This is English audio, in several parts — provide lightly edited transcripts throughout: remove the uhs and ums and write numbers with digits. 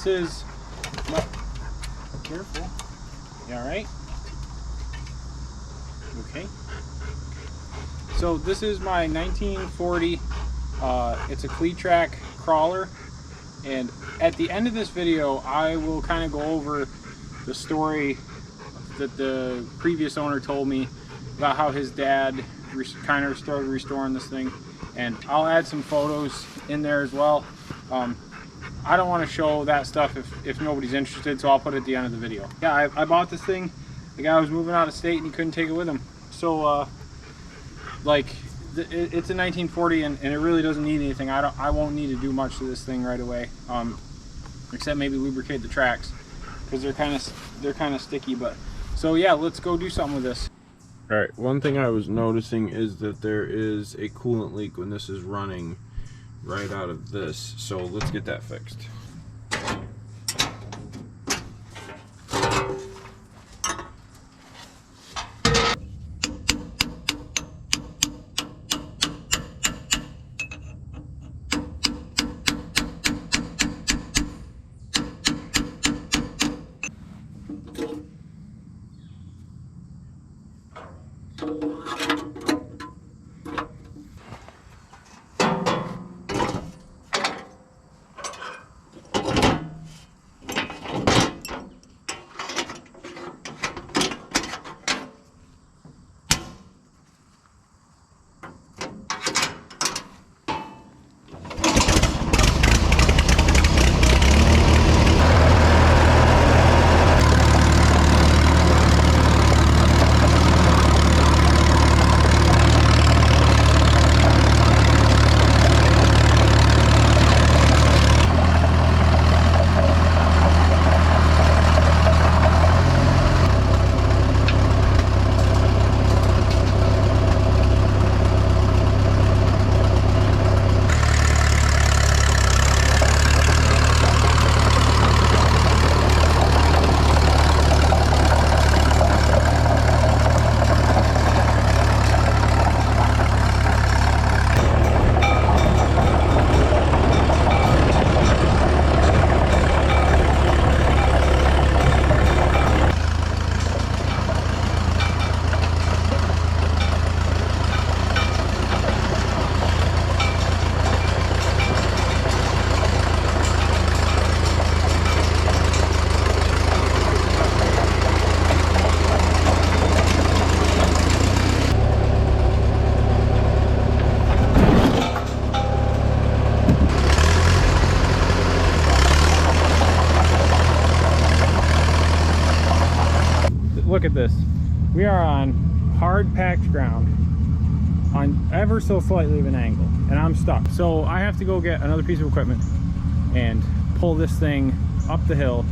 this is my, careful. You all right? Okay. So this is my 1940. It's a cletrac crawler, and at the end of this video, I will kind of go over the story that the previous owner told me about how his dad kind of started restoring this thing, and I'll add some photos in there as well. I don't want to show that stuff if nobody's interested, so I'll put it at the end of the video. Yeah, I bought this thing. The guy was moving out of state and he couldn't take it with him. So like it's a 1940 and it really doesn't need anything. I won't need to do much to this thing right away, except maybe lubricate the tracks because they're kind of sticky. But so yeah, let's go do something with this. All right, one thing I was noticing is that there is a coolant leak when this is running right out of this, so let's get that fixed. Look at this. We are on hard packed ground on ever so slightly of an angle, and I'm stuck. So I have to go get another piece of equipment and pull this thing up the hill.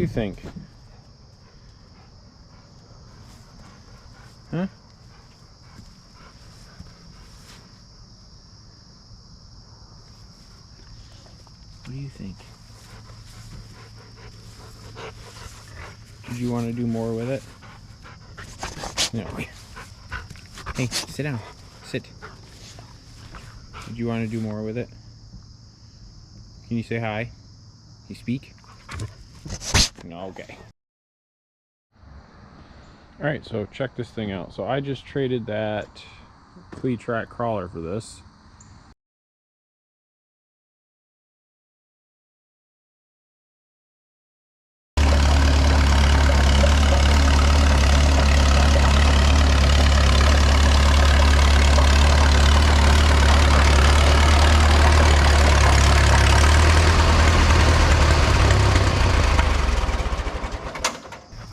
you think? Huh? What do you think? Did you want to do more with it? No. Hey, sit down. Sit. Did you want to do more with it? Can you say hi? You speak? No, okay. Alright, so check this thing out. So I just traded that cletrac crawler for this.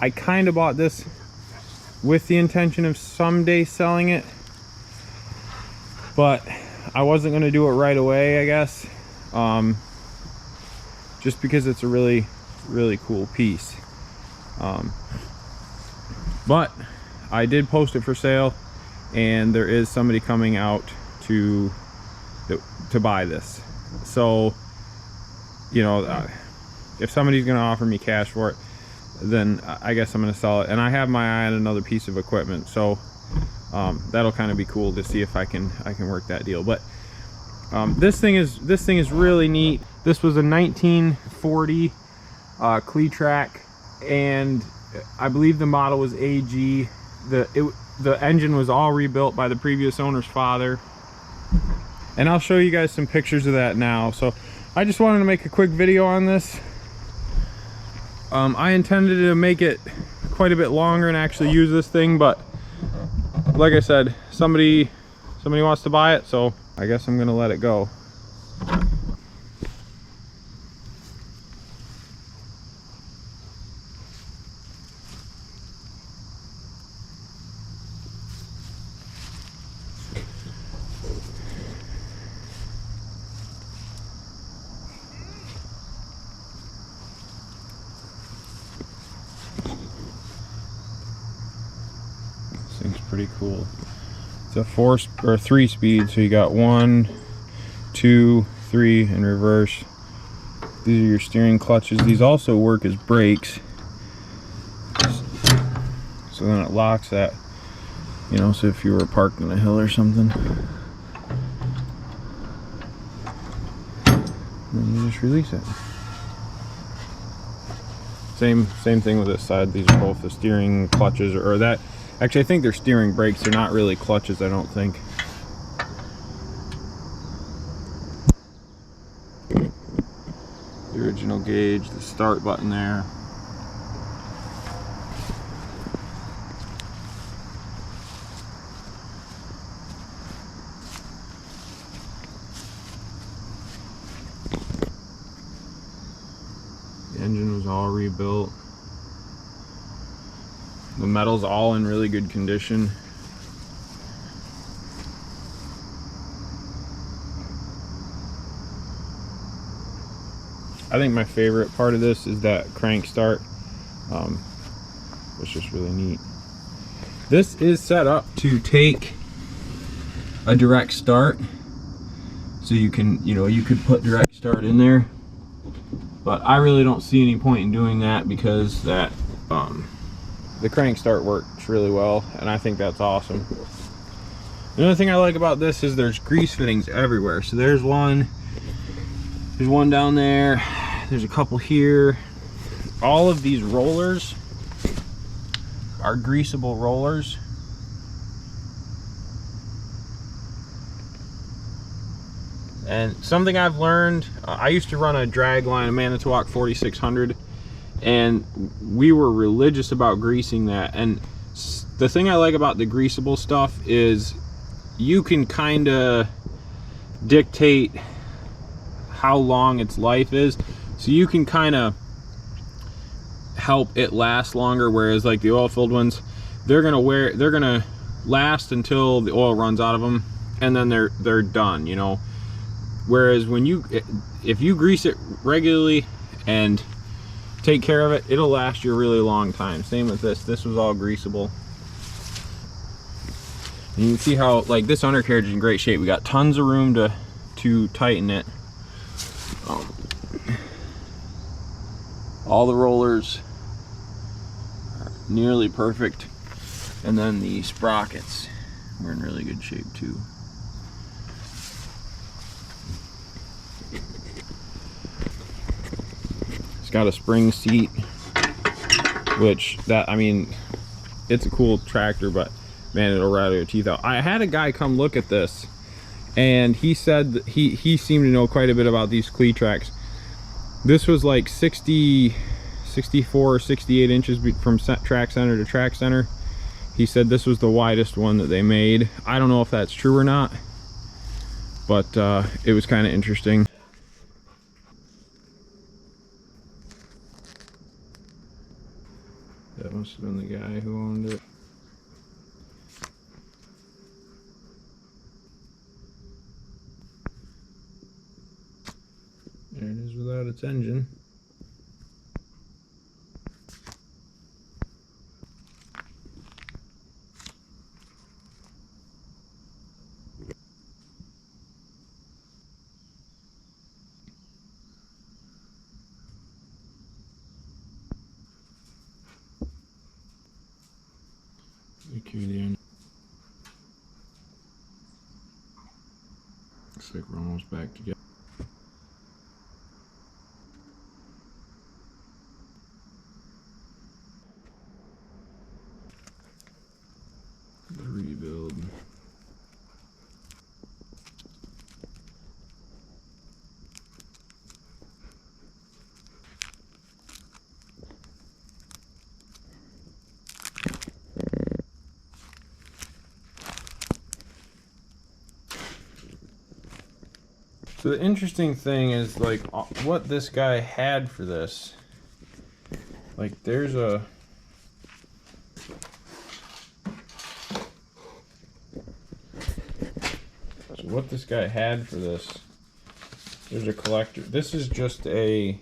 I kind of bought this with the intention of someday selling it, but I wasn't going to do it right away, I guess, just because it's a really cool piece. But I did post it for sale, and there is somebody coming out to buy this. So, you know, if somebody's going to offer me cash for it, then I guess I'm going to sell it. And I have my eye on another piece of equipment, so that'll kind of be cool to see if I can work that deal. But this thing is really neat. This was a 1940 cletrac, and I believe the model was AG. The engine was all rebuilt by the previous owner's father, and I'll show you guys some pictures of that now. So I just wanted to make a quick video on this. I intended to make it quite a bit longer and actually use this thing, but like I said, somebody wants to buy it, so I guess I'm gonna let it go. Thing's pretty cool. It's a 3-speed, so you got 1, 2, 3 in reverse. These are your steering clutches. These also work as brakes, so then it locks that, you know, so if you were parked on a hill or something, then you just release it. Same thing with this side. These are both the steering clutches, or that. Actually, I think they're steering brakes. They're not really clutches, I don't think. The original gauge, the start button there. The engine was all rebuilt. The metal's all in really good condition. I think my favorite part of this is that crank start. It's just really neat. This is set up to take a direct start, so you can, you know, you could put direct start in there, but I really don't see any point in doing that because that the crank start works really well, and I think that's awesome. The other thing I like about this is there's grease fittings everywhere. So there's one down there, there's a couple here. All of these rollers are greasable rollers. And something I've learned, I used to run a drag line, a Manitowoc 4600, and we were religious about greasing that. And the thing I like about the greasable stuff is you can kind of dictate how long its life is, so you can kind of help it last longer. Whereas like the oil filled ones, they're gonna last until the oil runs out of them, and then they're done, you know. Whereas when if you grease it regularly and take care of it, it'll last you a really long time. Same with this. This was all greasable. And you can see how, like, this undercarriage is in great shape. We got tons of room to tighten it. All the rollers are nearly perfect. And then the sprockets were in really good shape too. It's got a spring seat, which I mean, it's a cool tractor, but man, it'll rattle your teeth out. I had a guy come look at this, and he said that he seemed to know quite a bit about these cletracs. This was like 64 or 68 inches from track center to track center. He said this was the widest one that they made. I don't know if that's true or not, but it was kind of interesting. That must have been the guy who owned it. There it is without its engine. Looks like we're almost back together. The rebuild. So the interesting thing is, like, what this guy had for this. Like, there's a... So what this guy had for this, there's a collector. This is just a...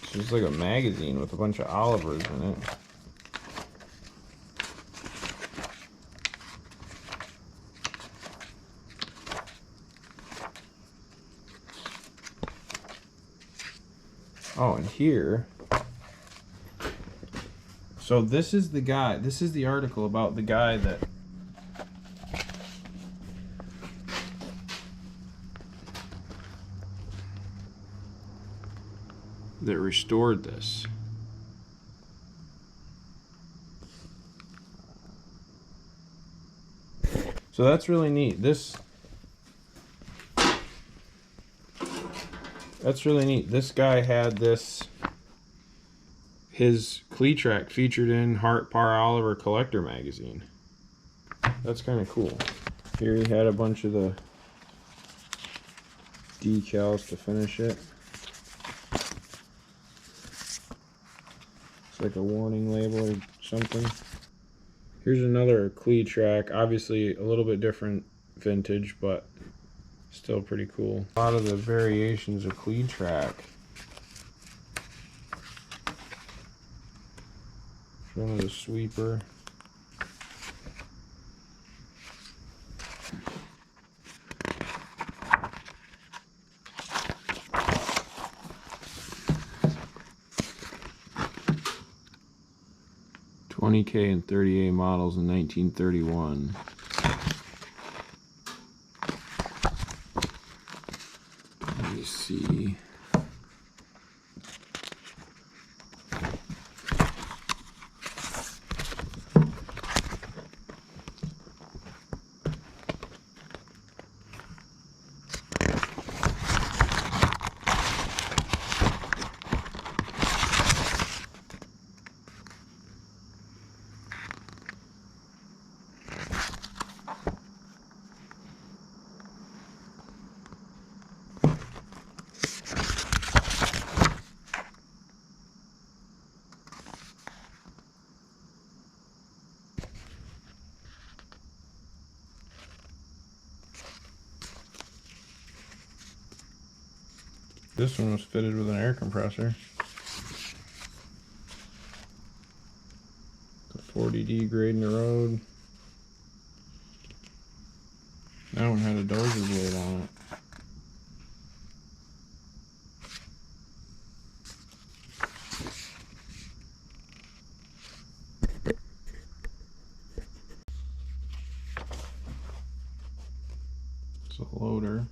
It's just like a magazine with a bunch of Olivers in it. Oh, and here, so this is the guy, this is the article about the guy that restored this. So that's really neat. That's really neat. This guy had his cletrac featured in Hart Par Oliver Collector magazine. That's kind of cool. Here he had a bunch of the decals to finish it. It's like a warning label or something. Here's another cletrac, obviously a little bit different vintage, but still pretty cool. A lot of the variations of cletrac. One of the sweeper. $20K and 30A models in 1931. Let me see. this one was fitted with an air compressor. The 40D grading the road. That one had a dozer blade on it. It's a loader.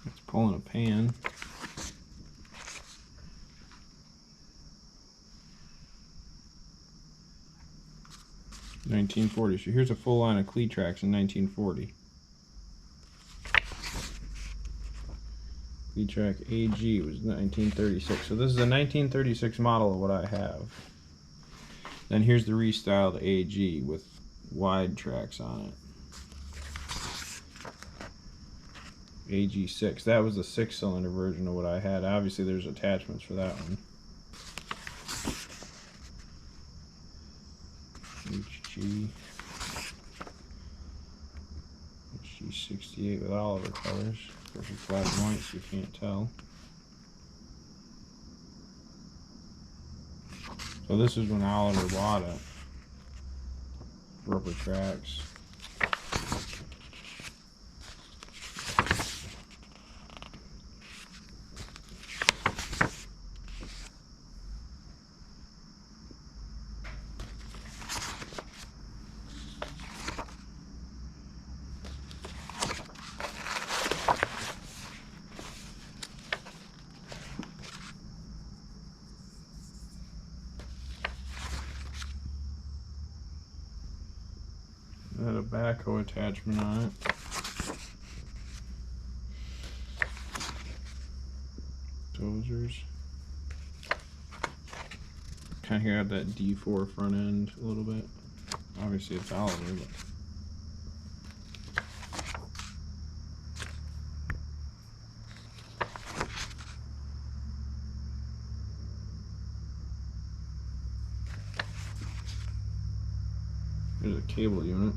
It's pulling a pan. $1940. So here's a full line of cletracs in 1940. Cletrac AG was 1936. So this is a 1936 model of what I have. Then here's the restyled AG with wide tracks on it. AG6. That was the 6-cylinder version of what I had. Obviously there's attachments for that one. HG68 with Oliver colors. Perfect black and white, so you can't tell. So this is when Oliver bought it. Rubber tracks. Had a backhoe attachment on it. Dozers. Kind of got that D4 front end a little bit. Obviously it's Oliver, but there's a cable unit.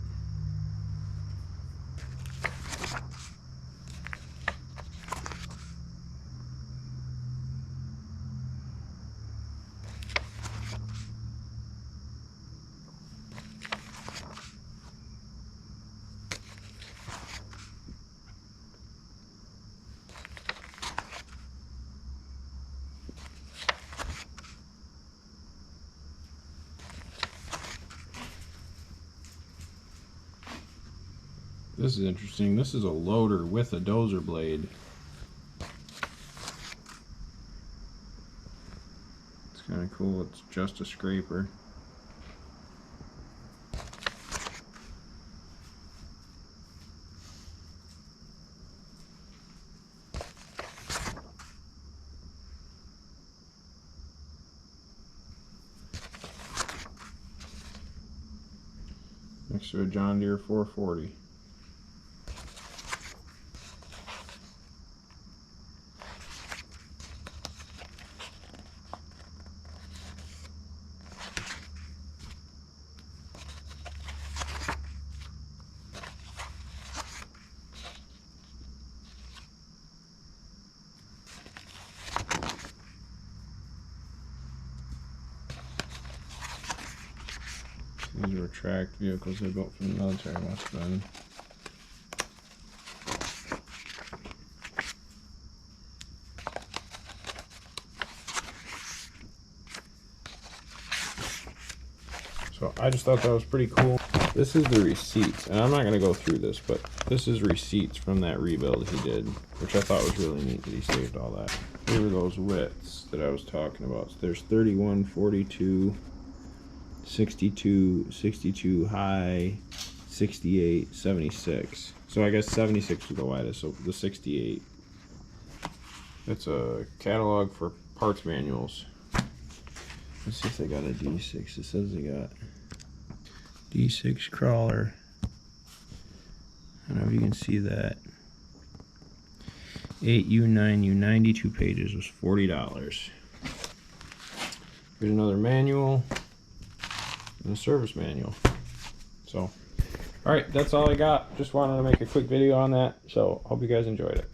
This is interesting. This is a loader with a dozer blade. It's kind of cool. It's just a scraper. Next to a John Deere 440. These were tracked vehicles they built from the military, must have been. So I just thought that was pretty cool. This is the receipts, and I'm not going to go through this, but this is receipts from that rebuild he did, which I thought was really neat that he saved all that. Here were those widths that I was talking about. So there's 31, 42, 62, 62 high, 68, 76. So I guess 76 was the widest, so the 68. It's a catalog for parts manuals. Let's see if they got a D6. It says they got D6 crawler. I don't know if you can see that. 8U, 9U, 92 pages was $40. Here's another manual and a service manual. So, all right, that's all I got. Just wanted to make a quick video on that. So, hope you guys enjoyed it.